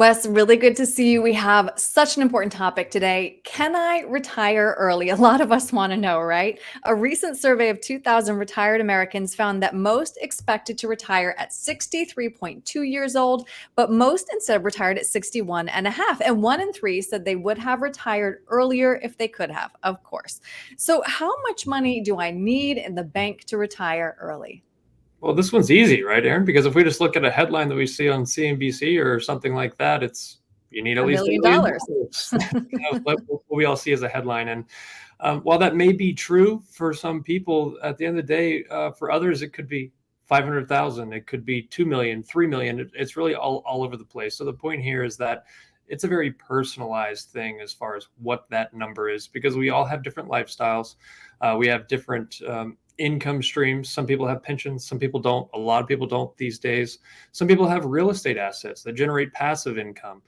Wes, really good to see you. We have such an important topic today. Can I retire early? A lot of us want to know, right? A recent survey of 2,000 retired Americans found that most expected to retire at 63.2 years old, but most instead retired at 61 and a half. And one in three said they would have retired earlier if they could have, of course. So, how much money do I need in the bank to retire early? Well, this one's easy, right, Aaron? Because if we just look at a headline that we see on CNBC or something like that, it's you need at A least a million million dollars. dollars. What we all see as a headline. And while that may be true for some people, at the end of the day, for others, it could be 500,000, it could be 2 million, 3 million. It's really all over the place. So the point here is that it's a very personalized thing as far as what that number is, because we all have different lifestyles. We have different income streams. Some people have pensions, some people don't. A lot of people don't these days. Some people have real estate assets that generate passive income.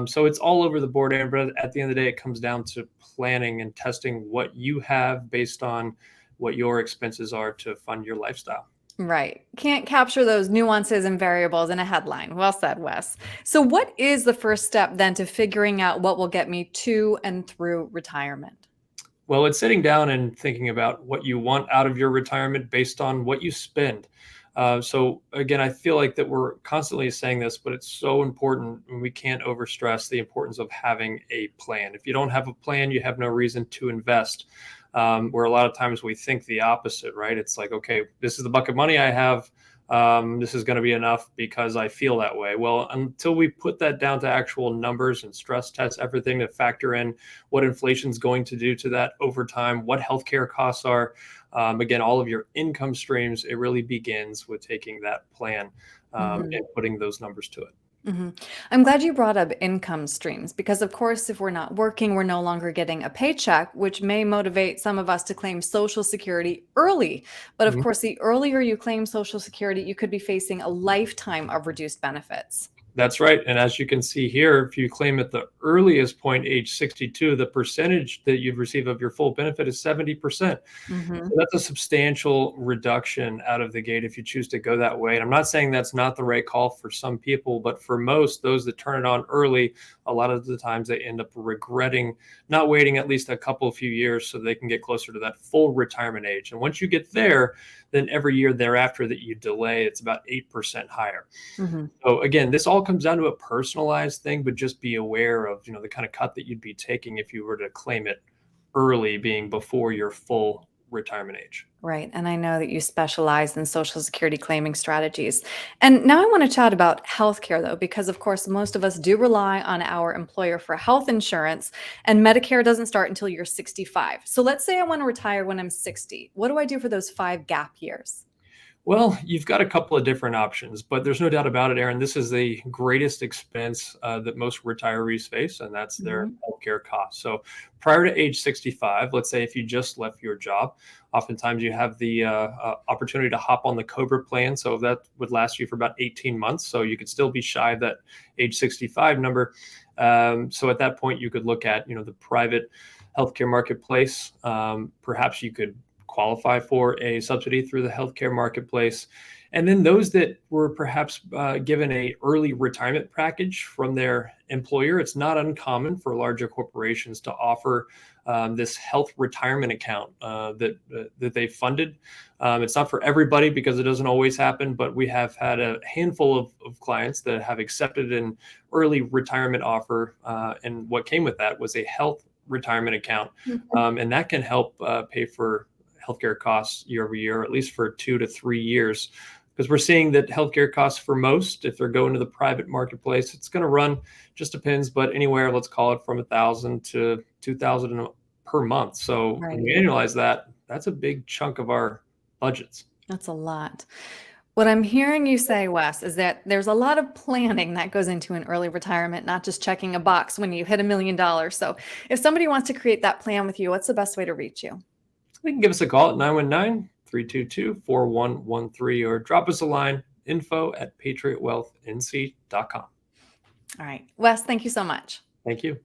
So it's all over the board, Aaron, but at the end of the day, it comes down to planning and testing what you have based on what your expenses are to fund your lifestyle. Right. Can't capture those nuances and variables in a headline. Well said, Wes. So, what is the first step then to figuring out what will get me to and through retirement? Well, it's sitting down and thinking about what you want out of your retirement based on what you spend. So again, I feel like that we're constantly saying this, but it's so important, and we can't overstress the importance of having a plan. If you don't have a plan, you have no reason to invest. Where a lot of times we think the opposite, right? It's like, okay, this is the bucket money I have. This is going to be enough because I feel that way. Well, until we put that down to actual numbers and stress test everything to factor in what inflation is going to do to that over time, what healthcare costs are, again, all of your income streams, it really begins with taking that plan Mhm. and putting those numbers to it. Mhm. I'm glad you brought up income streams because, of course, if we're not working, we're no longer getting a paycheck, which may motivate some of us to claim Social Security early. But of Mhm. course, the earlier you claim Social Security, you could be facing a lifetime of reduced benefits. That's right. And as you can see here, if you claim at the earliest point, age 62, the percentage that you'd receive of your full benefit is 70%. So Mhm. that's a substantial reduction out of the gate if you choose to go that way. And I'm not saying that's not the right call for some people, but for most, those that turn it on early, a lot of the times they end up regretting not waiting at least a couple of few years so they can get closer to that full retirement age. And once you get there, then every year thereafter that you delay, it's about 8% higher. Mhm. So again, this all comes down to a personalized thing, but just be aware of, the kind of cut that you'd be taking if you were to claim it early, being before your full retirement age. Right. And I know that you specialize in Social Security claiming strategies. And now I want to chat about healthcare, though, because of course, most of us do rely on our employer for health insurance, and Medicare doesn't start until you're 65. So let's say I want to retire when I'm 60. What do I do for those 5 gap years? Well, you've got a couple of different options, but there's no doubt about it, Aaron. This is the greatest expense that most retirees face, and that's their Mhm. healthcare costs. So, prior to age 65, let's say if you just left your job, oftentimes you have the opportunity to hop on the Cobra plan. So, that would last you for about 18 months. So, you could still be shy of that age 65 number. So, at that point, you could look at the private healthcare marketplace. Perhaps you could qualify for a subsidy through the healthcare marketplace. And then those that were perhaps given a early retirement package from their employer, it's not uncommon for larger corporations to offer this health retirement account that they funded. It's not for everybody because it doesn't always happen, but we have had a handful of clients that have accepted an early retirement offer, and what came with that was a health retirement account, and that can help pay for healthcare costs year over year, at least for 2 to 3 years. Because we're seeing that healthcare costs for most, if they're going to the private marketplace, it's going to run, just depends, but anywhere, let's call it from 1,000 to 2,000 per month. So when Right. you annualize that, that's a big chunk of our budgets. That's a lot. What I'm hearing you say, Wes, is that there's a lot of planning that goes into an early retirement, not just checking a box when you hit $1 million. So, if somebody wants to create that plan with you, what's the best way to reach you? They can give us a call at 919-322-4113 or drop us a line, info@patriotwealthnc.com. All right. Wes, thank you so much. Thank you.